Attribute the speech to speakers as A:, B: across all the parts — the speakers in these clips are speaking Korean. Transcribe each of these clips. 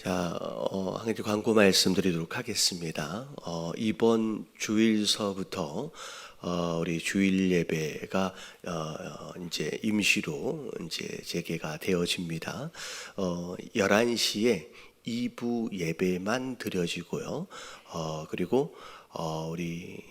A: 한 가지 광고 말씀드리도록 하겠습니다. 이번 주일서부터 우리 주일 예배가 이제 임시로 이제 재개가 되어집니다. 11시에 2부 예배만 드려지고요. 그리고 우리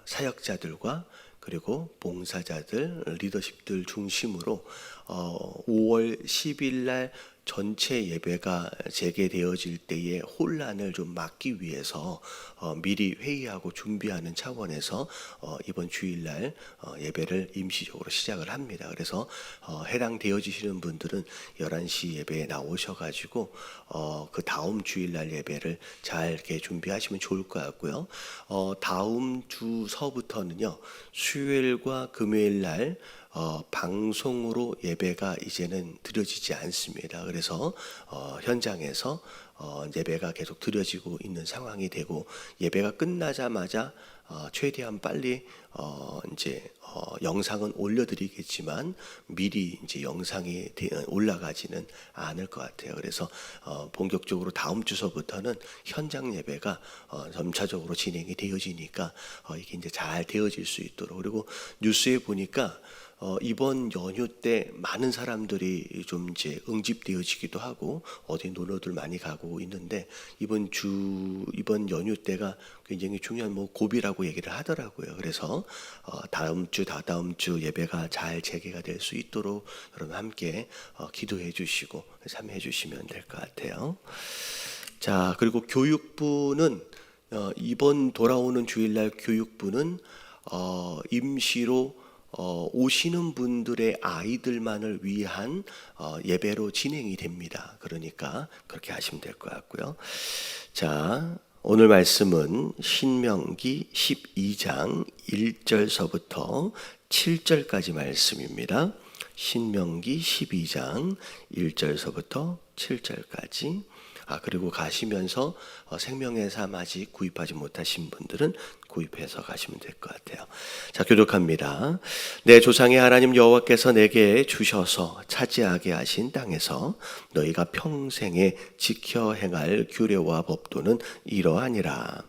A: 사역자들과 그리고 봉사자들, 리더십들 중심으로 5월 10일 날 전체 예배가 재개되어질 때의 혼란을 좀 막기 위해서 미리 회의하고 준비하는 차원에서 이번 주일날 예배를 임시적으로 시작을 합니다. 그래서 해당되어지시는 분들은 11시 예배에 나오셔가지고 그 다음 주일날 예배를 잘 이렇게 준비하시면 좋을 것 같고요. 다음 주서부터는요, 수요일과 금요일날 방송으로 예배가 이제는 드려지지 않습니다. 그래서 현장에서 예배가 계속 드려지고 있는 상황이 되고, 예배가 끝나자마자 최대한 빨리 이제 영상은 올려드리겠지만 미리 이제 영상이 올라가지는 않을 것 같아요. 그래서 본격적으로 다음 주서부터는 현장 예배가 점차적으로 진행이 되어지니까 이게 이제 잘 되어질 수 있도록. 그리고 뉴스에 보니까 이번 연휴 때 많은 사람들이 좀 이제 응집되어지기도 하고 어디 놀러들 많이 가고 있는데, 이번 연휴 때가 굉장히 중요한 고비라고 얘기를 하더라고요. 그래서 다음 주, 다다음 주 예배가 잘 재개가 될 수 있도록 여러분 함께 기도해 주시고 참여해 주시면 될 것 같아요. 자, 그리고 교육부는 이번 돌아오는 주일날 교육부는 임시로 오시는 분들의 아이들만을 위한 예배로 진행이 됩니다. 그러니까 그렇게 하시면 될 것 같고요. 자, 오늘 말씀은 신명기 12장 1절서부터 7절까지 말씀입니다. 신명기 12장 1절서부터 7절까지. 그리고 가시면서 생명의 삶 아직 구입하지 못하신 분들은 구입해서 가시면 될 것 같아요. 자, 교독합니다. 내 조상의 하나님 여호와께서 내게 주셔서 차지하게 하신 땅에서 너희가 평생에 지켜 행할 규례와 법도는 이러하니라.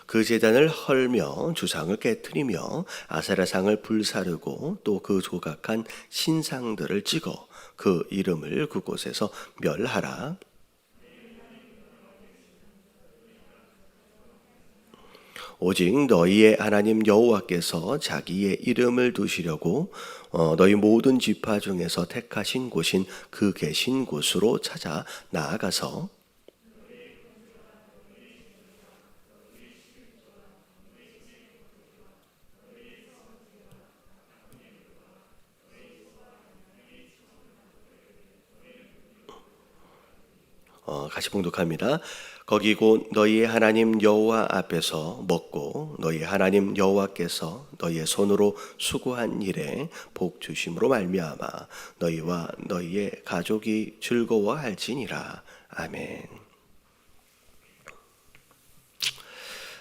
A: 그 제단을 헐며 주상을 깨트리며 아세라상을 불사르고 또 그 조각한 신상들을 찍어 그 이름을 그곳에서 멸하라. 오직 너희의 하나님 여호와께서 자기의 이름을 두시려고 너희 모든 지파 중에서 택하신 곳인 그 계신 곳으로 찾아 나아가서 같이 봉독합니다. 거기 곧 너희의 하나님 여호와 앞에서 먹고 너희 하나님 여호와께서 너희의 손으로 수고한 일에 복 주심으로 말미암아 너희와 너희의 가족이 즐거워할지니라. 아멘.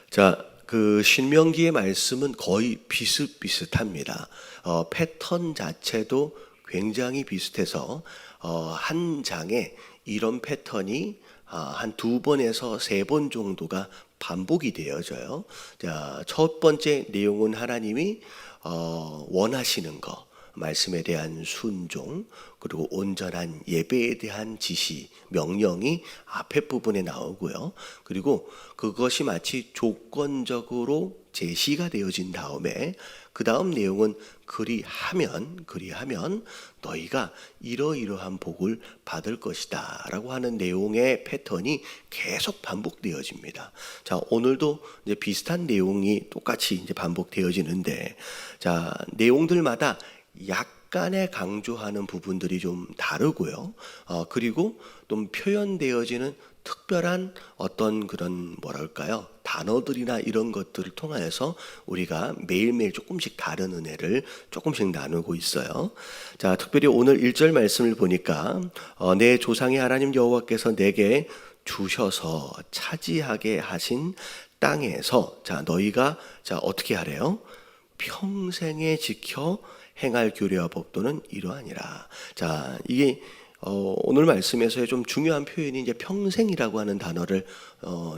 A: 자, 그 신명기의 말씀은 거의 비슷비슷합니다. 패턴 자체도 굉장히 비슷해서 한 장에 이런 패턴이 한 2번에서 3번 정도가 반복이 되어져요. 자, 첫 번째 내용은 하나님이 원하시는 것, 말씀에 대한 순종, 그리고 온전한 예배에 대한 지시, 명령이 앞에 부분에 나오고요. 그리고 그것이 마치 조건적으로 제시가 되어진 다음에 그 다음 내용은 그리하면 너희가 이러이러한 복을 받을 것이다 라고 하는 내용의 패턴이 계속 반복되어집니다. 자, 오늘도 이제 비슷한 내용이 똑같이 이제 반복되어지는데, 자, 내용들마다 약간의 강조하는 부분들이 좀 다르고요. 그리고 좀 표현되어지는 특별한 어떤 그런 단어들이나 이런 것들을 통하여서 우리가 매일매일 조금씩 다른 은혜를 조금씩 나누고 있어요. 자, 특별히 오늘 1절 말씀을 보니까 내 조상의 하나님 여호와께서 내게 주셔서 차지하게 하신 땅에서 자 너희가 자 어떻게 하래요? 평생에 지켜 행할 규례와 법도는 이러하니라. 자 이게 오늘 말씀에서의 좀 중요한 표현이 이제 평생이라고 하는 단어를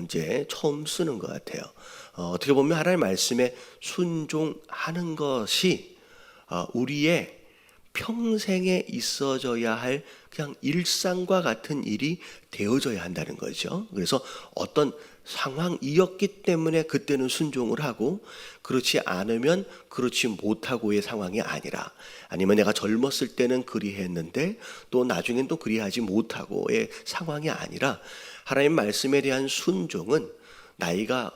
A: 이제 처음 쓰는 것 같아요. 어떻게 보면 하나님의 말씀에 순종하는 것이 우리의 평생에 있어져야 할 그냥 일상과 같은 일이 되어져야 한다는 거죠. 그래서 어떤 상황이었기 때문에 그때는 순종을 하고 그렇지 않으면 그렇지 못하고의 상황이 아니라 아니면 내가 젊었을 때는 그리했는데 또 나중엔 또 그리하지 못하고의 상황이 아니라 하나님 말씀에 대한 순종은 나이가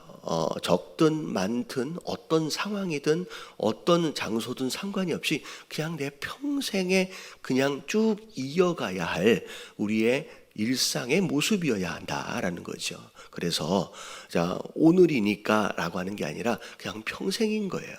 A: 적든 많든 어떤 상황이든 어떤 장소든 상관이 없이 그냥 내 평생에 그냥 쭉 이어가야 할 우리의 일상의 모습이어야 한다라는 거죠. 그래서 자 오늘이니까라고 하는 게 아니라 그냥 평생인 거예요.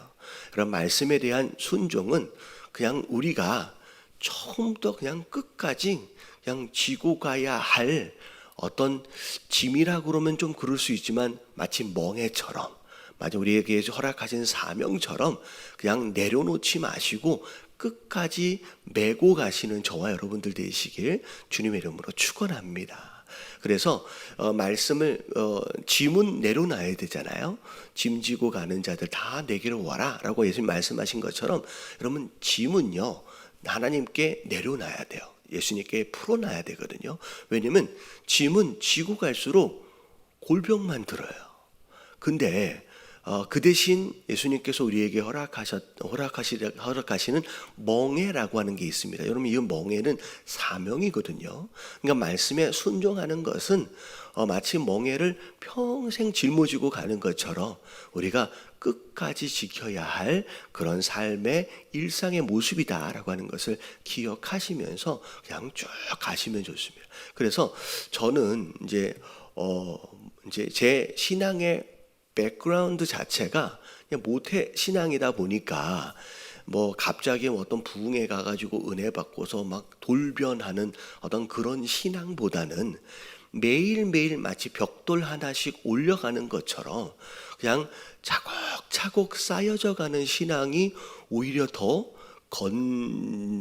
A: 그런 말씀에 대한 순종은 그냥 우리가 처음부터 그냥 끝까지 그냥 지고 가야 할 어떤 짐이라고 그러면 좀 그럴 수 있지만 마치 멍에처럼 마치 우리에게 허락하신 사명처럼 그냥 내려놓지 마시고 끝까지 메고 가시는 저와 여러분들 되시길 주님의 이름으로 축원합니다. 그래서 말씀을 짐은 내려놔야 되잖아요. 짐 지고 가는 자들 다 내게로 와라 라고 예수님 말씀하신 것처럼 여러분 짐은요 하나님께 내려놔야 돼요. 예수님께 풀어놔야 되거든요. 왜냐면 짐은 지고 갈수록 골병만 들어요. 근데 그 대신 예수님께서 우리에게 허락하시는 멍에라고 하는 게 있습니다. 여러분 이 멍에는 사명이거든요. 그러니까 말씀에 순종하는 것은 마치 멍에를 평생 짊어지고 가는 것처럼 우리가 끝까지 지켜야 할 그런 삶의 일상의 모습이다라고 하는 것을 기억하시면서 그냥 쭉 가시면 좋습니다. 그래서 저는 이제 제 신앙의 백그라운드 자체가 그냥 모태 신앙이다 보니까 뭐 갑자기 어떤 부흥회 가가지고 은혜 받고서 막 돌변하는 어떤 그런 신앙보다는 매일매일 마치 벽돌 하나씩 올려가는 것처럼 그냥 차곡차곡 쌓여져 가는 신앙이 오히려 더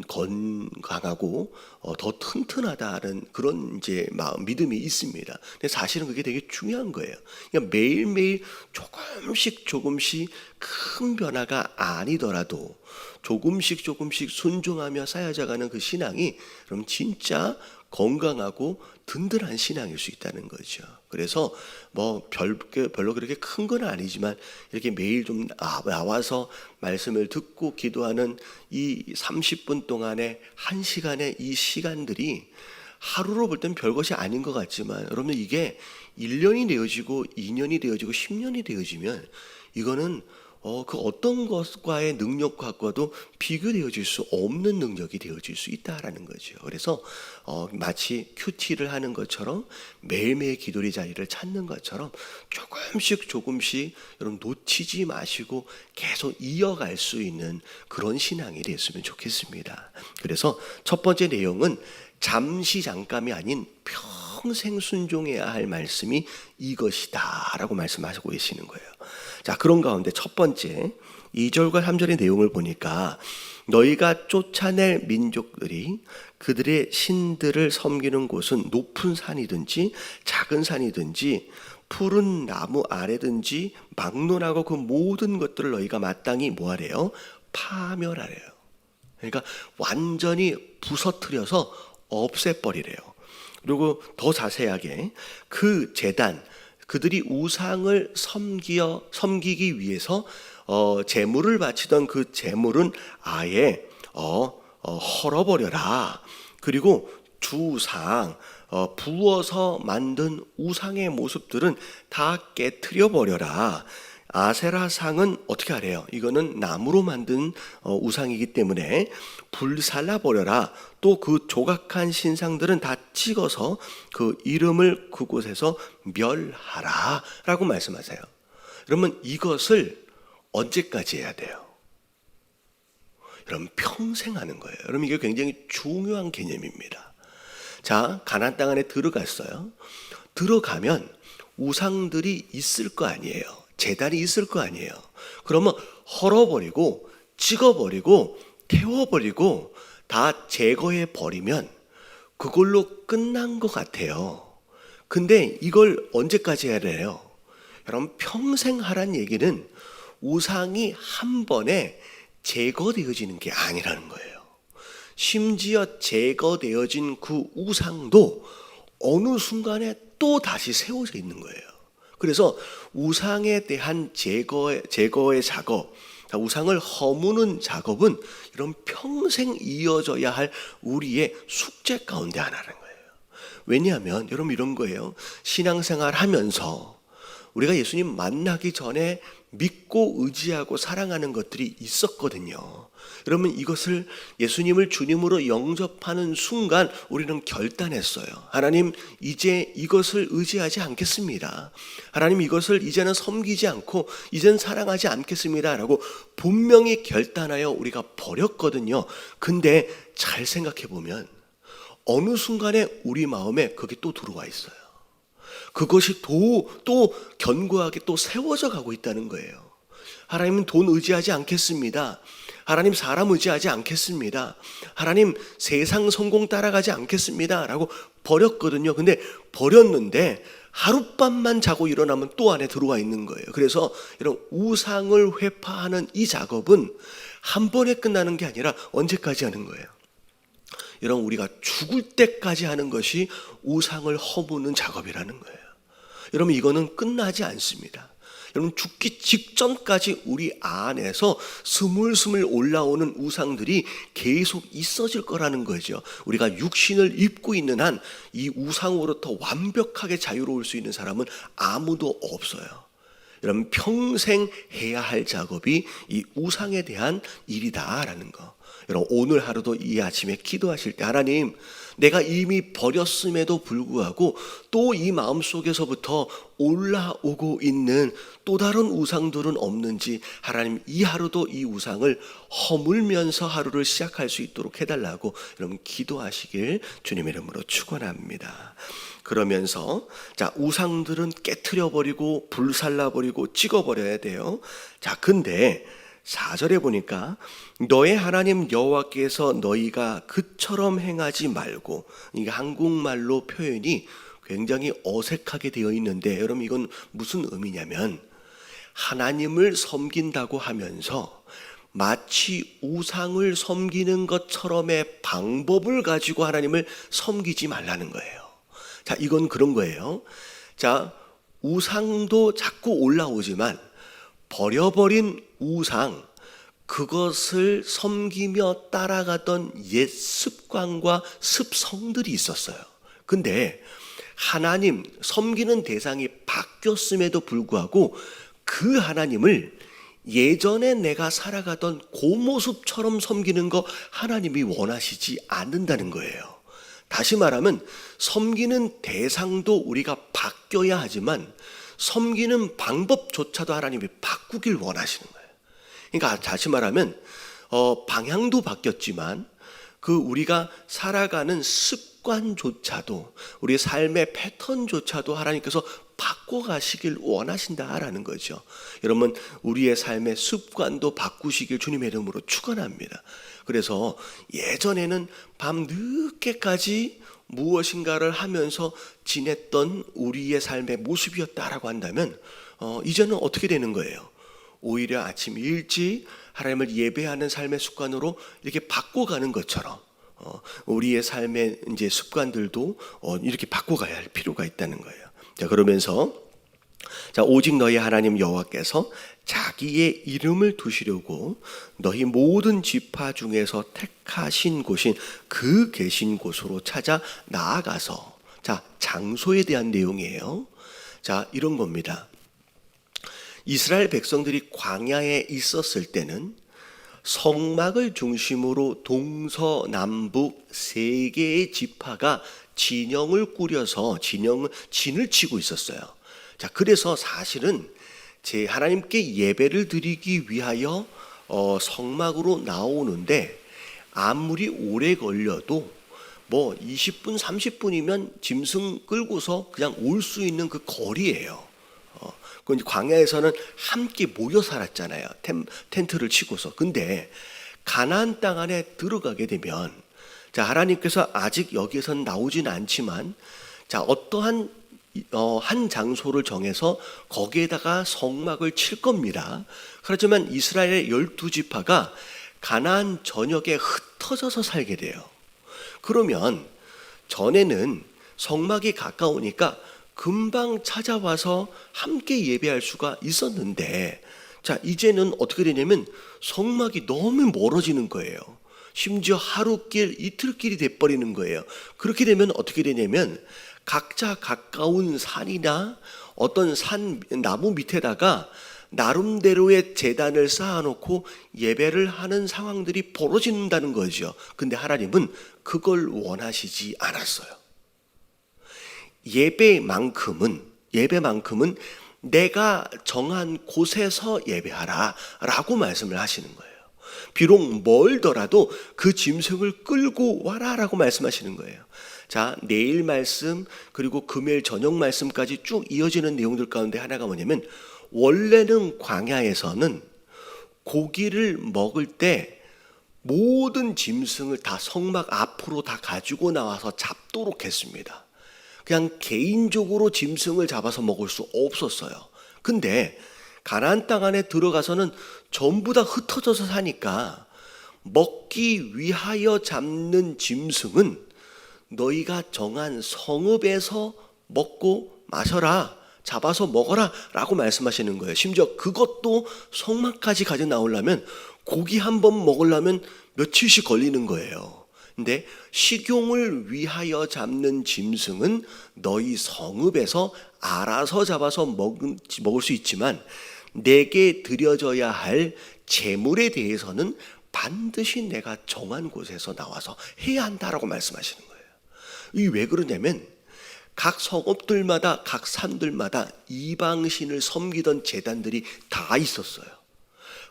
A: 건강하고 더 튼튼하다는 그런 이제 믿음이 있습니다. 근데 사실은 그게 되게 중요한 거예요. 그러니까 매일매일 조금씩 큰 변화가 아니더라도 조금씩 순종하며 쌓여져가는 그 신앙이 그럼 진짜 건강하고 든든한 신앙일 수 있다는 거죠. 그래서 뭐 별로 그렇게 큰 건 아니지만 이렇게 매일 좀 나와서 말씀을 듣고 기도하는 이 30분 동안의 1시간의 이 시간들이 하루로 볼 땐 별것이 아닌 것 같지만 여러분 이게 1년이 되어지고 2년이 되어지고 10년이 되어지면 이거는 그 어떤 것과의 능력과도 비교되어질 수 없는 능력이 되어질 수 있다라는 거죠. 그래서 마치 큐티를 하는 것처럼 매일매일 기도의 자리를 찾는 것처럼 조금씩 여러분 놓치지 마시고 계속 이어갈 수 있는 그런 신앙이 됐으면 좋겠습니다. 그래서 첫 번째 내용은 잠깐이 아닌 평생 순종해야 할 말씀이 이것이다 라고 말씀하시고 계시는 거예요. 자, 그런 가운데 첫 번째 2절과 3절의 내용을 보니까 너희가 쫓아낼 민족들이 그들의 신들을 섬기는 곳은 높은 산이든지 작은 산이든지 푸른 나무 아래든지 막론하고 그 모든 것들을 너희가 마땅히 뭐하래요? 파멸하래요. 그러니까 완전히 부서뜨려서 없애버리래요. 그리고 더 자세하게 그 제단 그들이 우상을 섬기기 위해서 제물을 바치던 그 제물은 아예 헐어버려라. 그리고 주상 부어서 만든 우상의 모습들은 다 깨트려 버려라. 아세라상은 어떻게 하래요? 이거는 나무로 만든 우상이기 때문에 불살라 버려라. 또 그 조각한 신상들은 다 찍어서 그 이름을 그곳에서 멸하라 라고 말씀하세요. 그러면 이것을 언제까지 해야 돼요? 여러분, 평생 하는 거예요. 여러분, 이게 굉장히 중요한 개념입니다. 자, 가나안 땅 안에 들어갔어요. 들어가면 우상들이 있을 거 아니에요. 제단이 있을 거 아니에요. 그러면 헐어버리고 찍어버리고 태워버리고 다 제거해 버리면 그걸로 끝난 것 같아요. 근데 이걸 언제까지 해야 해요? 여러분, 평생 하란 얘기는 우상이 한 번에 제거되어지는 게 아니라는 거예요. 심지어 제거되어진 그 우상도 어느 순간에 또 다시 세워져 있는 거예요. 그래서 우상에 대한 제거의 작업, 우상을 허무는 작업은 이런 평생 이어져야 할 우리의 숙제 가운데 하나라는 거예요. 왜냐하면 여러분, 이런 거예요. 신앙생활 하면서 우리가 예수님 만나기 전에 믿고 의지하고 사랑하는 것들이 있었거든요. 여러분, 이것을 예수님을 주님으로 영접하는 순간 우리는 결단했어요. 하나님, 이제 이것을 의지하지 않겠습니다. 하나님, 이것을 이제는 섬기지 않고 이젠 사랑하지 않겠습니다 라고 분명히 결단하여 우리가 버렸거든요. 근데 잘 생각해 보면 어느 순간에 우리 마음에 그게 또 들어와 있어요. 그것이 또 견고하게 또 세워져 가고 있다는 거예요. 하나님은 돈 의지하지 않겠습니다. 하나님, 사람 의지하지 않겠습니다. 하나님, 세상 성공 따라가지 않겠습니다 라고 버렸거든요. 근데 버렸는데 하룻밤만 자고 일어나면 또 안에 들어와 있는 거예요. 그래서 이런 우상을 회파하는 이 작업은 한 번에 끝나는 게 아니라 언제까지 하는 거예요? 여러분, 우리가 죽을 때까지 하는 것이 우상을 허무는 작업이라는 거예요. 여러분, 이거는 끝나지 않습니다. 여러분, 죽기 직전까지 우리 안에서 스물스물 올라오는 우상들이 계속 있어질 거라는 거죠. 우리가 육신을 입고 있는 한 이 우상으로부터 완벽하게 자유로울 수 있는 사람은 아무도 없어요. 여러분, 평생 해야 할 작업이 이 우상에 대한 일이다라는 거. 여러분, 오늘 하루도 이 아침에 기도하실 때 하나님, 내가 이미 버렸음에도 불구하고 또 이 마음속에서부터 올라오고 있는 또 다른 우상들은 없는지 하나님, 이 하루도 이 우상을 허물면서 하루를 시작할 수 있도록 해달라고 여러분 기도하시길 주님의 이름으로 축원합니다. 그러면서 자, 우상들은 깨트려버리고 불살라버리고 찍어버려야 돼요. 자, 근데 4절에 보니까 너의 하나님 여호와께서 너희가 그처럼 행하지 말고, 이게 한국말로 표현이 굉장히 어색하게 되어 있는데 여러분, 이건 무슨 의미냐면 하나님을 섬긴다고 하면서 마치 우상을 섬기는 것처럼의 방법을 가지고 하나님을 섬기지 말라는 거예요. 자, 이건 그런 거예요. 자, 우상도 자꾸 올라오지만 버려버린 우상, 그것을 섬기며 따라가던 옛 습관과 습성들이 있었어요. 근데 하나님, 섬기는 대상이 바뀌었음에도 불구하고 그 하나님을 예전에 내가 살아가던 그 모습처럼 섬기는 거 하나님이 원하시지 않는다는 거예요. 다시 말하면 섬기는 대상도 우리가 바뀌어야 하지만 섬기는 방법조차도 하나님이 바꾸길 원하시는 거예요. 그러니까 다시 말하면 방향도 바뀌었지만 그 우리가 살아가는 습관조차도, 우리의 삶의 패턴조차도 하나님께서 바꿔가시길 원하신다라는 거죠. 여러분, 우리의 삶의 습관도 바꾸시길 주님의 이름으로 축원합니다. 그래서 예전에는 밤 늦게까지 무엇인가를 하면서 지냈던 우리의 삶의 모습이었다라고 한다면 이제는 어떻게 되는 거예요? 오히려 아침 일찍 하나님을 예배하는 삶의 습관으로 이렇게 바꿔가는 것처럼 우리의 삶의 이제 습관들도 이렇게 바꿔가야 할 필요가 있다는 거예요. 자, 그러면서 자, 오직 너희 하나님 여호와께서 자기의 이름을 두시려고 너희 모든 지파 중에서 택하신 곳인 그 계신 곳으로 찾아 나아가서, 자, 장소에 대한 내용이에요. 자, 이런 겁니다. 이스라엘 백성들이 광야에 있었을 때는 성막을 중심으로 동서남북 세 개의 지파가 진영을 꾸려서 진을 치고 있었어요. 자, 그래서 사실은 제 하나님께 예배를 드리기 위하여 성막으로 나오는데 아무리 오래 걸려도 뭐 20분, 30분이면 짐승 끌고서 그냥 올 수 있는 그 거리예요. 그 광야에서는 함께 모여 살았잖아요. 텐트를 치고서. 근데 가나안 땅 안에 들어가게 되면, 자, 하나님께서 아직 여기에선 나오진 않지만, 자, 어떠한 한 장소를 정해서 거기에다가 성막을 칠 겁니다. 그렇지만 이스라엘의 12지파가 가나안 전역에 흩어져서 살게 돼요. 그러면 전에는 성막이 가까우니까 금방 찾아와서 함께 예배할 수가 있었는데, 자, 이제는 어떻게 되냐면 성막이 너무 멀어지는 거예요. 심지어 하루길, 이틀길이 돼버리는 거예요. 그렇게 되면 어떻게 되냐면 각자 가까운 산이나 어떤 산 나무 밑에다가 나름대로의 제단을 쌓아놓고 예배를 하는 상황들이 벌어진다는 거죠. 근데 하나님은 그걸 원하시지 않았어요. 예배만큼은 내가 정한 곳에서 예배하라 라고 말씀을 하시는 거예요. 비록 멀더라도 그 짐승을 끌고 와라 라고 말씀하시는 거예요. 자, 내일 말씀 그리고 금요일 저녁 말씀까지 쭉 이어지는 내용들 가운데 하나가 뭐냐면, 원래는 광야에서는 고기를 먹을 때 모든 짐승을 다 성막 앞으로 다 가지고 나와서 잡도록 했습니다. 그냥 개인적으로 짐승을 잡아서 먹을 수 없었어요. 근데 가나안 땅 안에 들어가서는 전부 다 흩어져서 사니까 먹기 위하여 잡는 짐승은 너희가 정한 성읍에서 먹고 마셔라, 잡아서 먹어라 라고 말씀하시는 거예요. 심지어 그것도 성막까지 가져 나오려면 고기 한 번 먹으려면 며칠씩 걸리는 거예요. 근데 식용을 위하여 잡는 짐승은 너희 성읍에서 알아서 잡아서 먹을 수 있지만 내게 드려져야 할 제물에 대해서는 반드시 내가 정한 곳에서 나와서 해야 한다라고 말씀하시는 거예요. 이게 왜 그러냐면 각 성읍들마다 각 산들마다 이방신을 섬기던 제단들이 다 있었어요.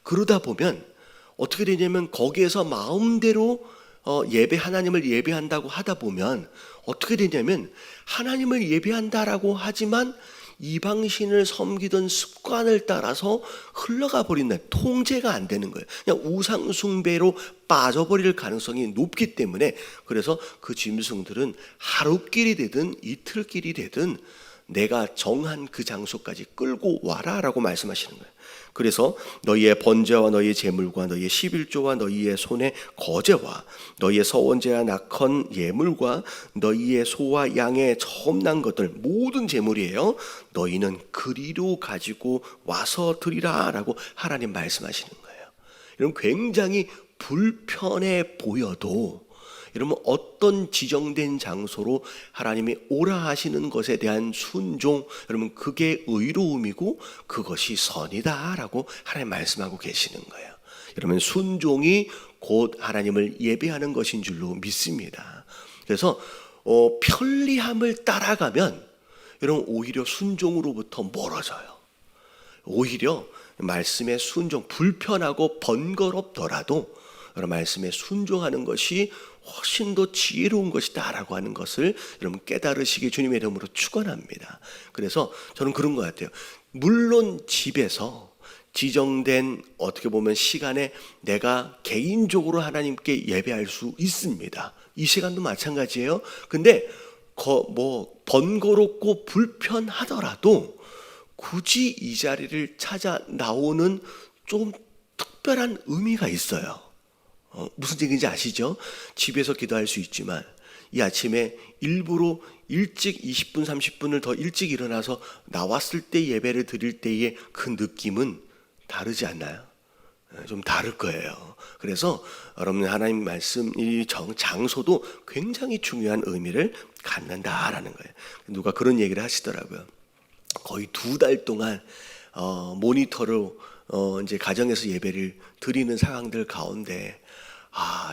A: 그러다 보면 어떻게 되냐면 거기에서 마음대로 하나님을 예배한다고 하다 보면 어떻게 되냐면 하나님을 예배한다라고 하지만 이방신을 섬기던 습관을 따라서 흘러가 버린다. 통제가 안 되는 거예요. 그냥 우상 숭배로 빠져버릴 가능성이 높기 때문에, 그래서 그 짐승들은 하루길이 되든 이틀길이 되든 내가 정한 그 장소까지 끌고 와라 라고 말씀하시는 거예요. 그래서 너희의 번제와 너희의 제물과 너희의 11조와 너희의 손의 거제와 너희의 서원제와 낙헌 예물과 너희의 소와 양의 처음 난 것들 모든 제물이에요. 너희는 그리로 가지고 와서 드리라 라고 하나님 말씀하시는 거예요. 여러분, 굉장히 불편해 보여도 여러분, 어떤 지정된 장소로 하나님이 오라 하시는 것에 대한 순종, 여러분, 그게 의로움이고 그것이 선이다라고 하나님 말씀하고 계시는 거예요. 여러분, 순종이 곧 하나님을 예배하는 것인 줄로 믿습니다. 그래서 편리함을 따라가면 여러분, 오히려 순종으로부터 멀어져요. 오히려 말씀의 순종, 불편하고 번거롭더라도 여러분, 말씀에 순종하는 것이 훨씬 더 지혜로운 것이다라고 하는 것을 여러분 깨달으시기 주님의 이름으로 축원합니다. 그래서 저는 그런 것 같아요. 물론 집에서 지정된 어떻게 보면 시간에 내가 개인적으로 하나님께 예배할 수 있습니다. 이 시간도 마찬가지예요. 근데 번거롭고 불편하더라도 굳이 이 자리를 찾아 나오는 좀 특별한 의미가 있어요. 무슨 얘기인지 아시죠? 집에서 기도할 수 있지만 이 아침에 일부러 일찍 20분 30분을 더 일찍 일어나서 나왔을 때 예배를 드릴 때의 그 느낌은 다르지 않나요? 좀 다를 거예요. 그래서 여러분, 하나님 말씀 이 장소도 굉장히 중요한 의미를 갖는다라는 거예요. 누가 그런 얘기를 하시더라고요. 거의 2달 동안 모니터로 이제 가정에서 예배를 드리는 상황들 가운데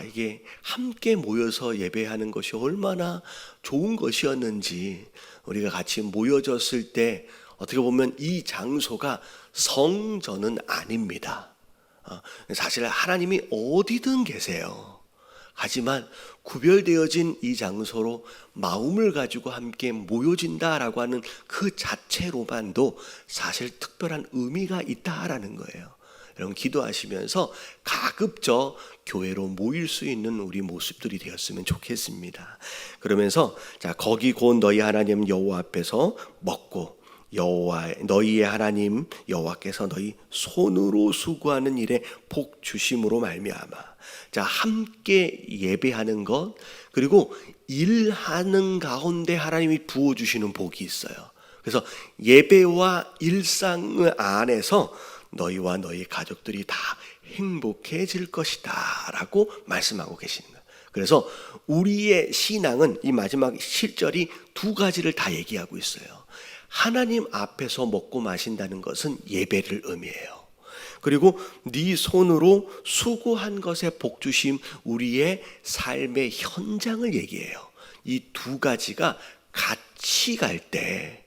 A: 이게 함께 모여서 예배하는 것이 얼마나 좋은 것이었는지, 우리가 같이 모여졌을 때 어떻게 보면 이 장소가 성전은 아닙니다. 사실 하나님이 어디든 계세요. 하지만 구별되어진 이 장소로 마음을 가지고 함께 모여진다라고 하는 그 자체로만도 사실 특별한 의미가 있다라는 거예요. 여러분, 기도하시면서 가급적 교회로 모일 수 있는 우리 모습들이 되었으면 좋겠습니다. 그러면서 자, 거기 곧 너희 하나님 여호와 앞에서 먹고 너희의 하나님 여호와께서 너희 손으로 수고하는 일에 복 주심으로 말미암아. 자, 함께 예배하는 것, 그리고 일하는 가운데 하나님이 부어 주시는 복이 있어요. 그래서 예배와 일상 안에서 너희와 너희 가족들이 다 행복해질 것이다 라고 말씀하고 계시는 거예요. 그래서 우리의 신앙은 이 마지막 7절이 두 가지를 다 얘기하고 있어요. 하나님 앞에서 먹고 마신다는 것은 예배를 의미해요. 그리고 네 손으로 수고한 것에 복주심, 우리의 삶의 현장을 얘기해요. 이 두 가지가 같이 갈 때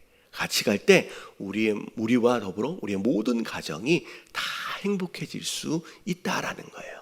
A: 우리와 더불어 우리의 모든 가정이 다 행복해질 수 있다라는 거예요.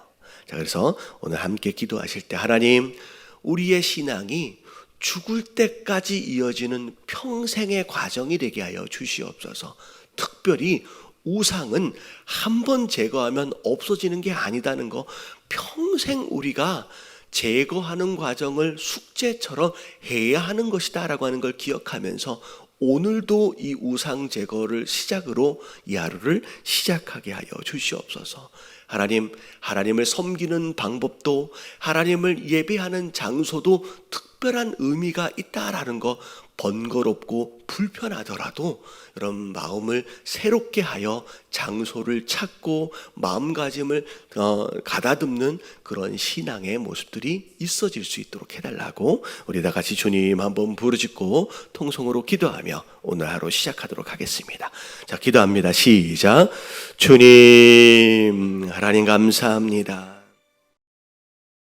A: 자, 그래서 오늘 함께 기도하실 때 하나님, 우리의 신앙이 죽을 때까지 이어지는 평생의 과정이 되게 하여 주시옵소서. 특별히 우상은 한번 제거하면 없어지는 게 아니다는 거, 평생 우리가 제거하는 과정을 숙제처럼 해야 하는 것이다 라고 하는 걸 기억하면서 오늘도 이 우상 제거를 시작으로 이 하루를 시작하게 하여 주시옵소서. 하나님을 섬기는 방법도, 하나님을 예배하는 장소도 특별한 의미가 있다라는 거, 번거롭고 불편하더라도 여러분 마음을 새롭게 하여 장소를 찾고 마음가짐을 가다듬는 그런 신앙의 모습들이 있어질 수 있도록 해달라고 우리 다 같이 주님 한번 부르짖고 통성으로 기도하며 오늘 하루 시작하도록 하겠습니다. 자, 기도합니다. 시작. 주님, 하나님 감사합니다.